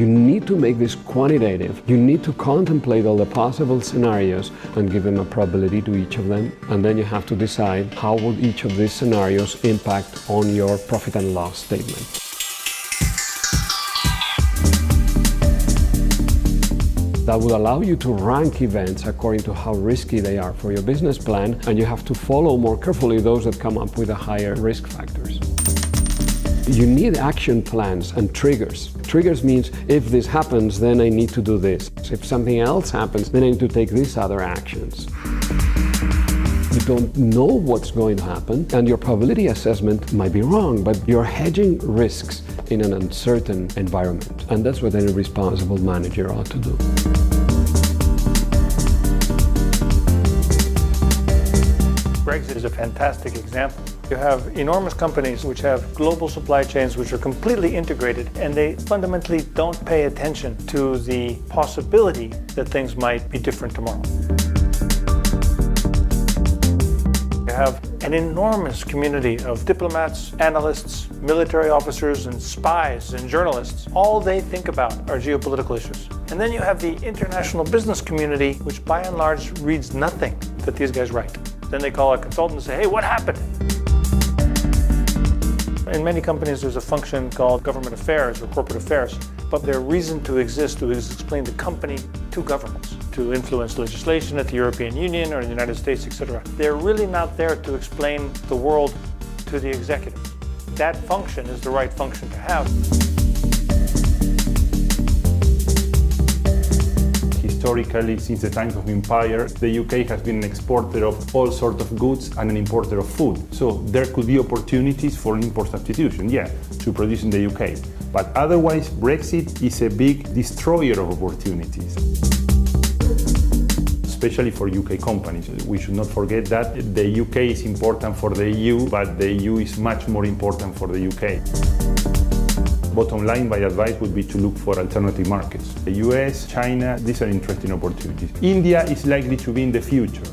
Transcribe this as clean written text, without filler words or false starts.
You need to make this quantitative. You need to contemplate all the possible scenarios and give them a probability to each of them. And then you have to decide how would each of these scenarios impact on your profit and loss statement. That will allow you to rank events according to how risky they are for your business plan, and you have to follow more carefully those that come up with the higher risk factors. You need action plans and triggers. Triggers means if this happens, then I need to do this. If something else happens, then I need to take these other actions. You don't know what's going to happen, and your probability assessment might be wrong, but you're hedging risks in an uncertain environment. And that's what any responsible manager ought to do. Brexit is a fantastic example. You have enormous companies which have global supply chains which are completely integrated, and they fundamentally don't pay attention to the possibility that things might be different tomorrow. You have an enormous community of diplomats, analysts, military officers, and spies and journalists. All they think about are geopolitical issues. And then you have the international business community, which by and large reads nothing that these guys write. Then they call a consultant and say, hey, what happened? In many companies, there's a function called government affairs or corporate affairs, but their reason to exist is explain the company to governments, to influence legislation at the European Union or in the United States, etc. They're really not there to explain the world to the executives. That function is the right function to have. Historically, since the times of empire, the UK has been an exporter of all sorts of goods and an importer of food. So there could be opportunities for import substitution, to produce in the UK. But otherwise, Brexit is a big destroyer of opportunities, especially for UK companies. We should not forget that the UK is important for the EU, but the EU is much more important for the UK. Bottom line, my advice would be to look for alternative markets. The US, China, these are interesting opportunities. India is likely to be in the future.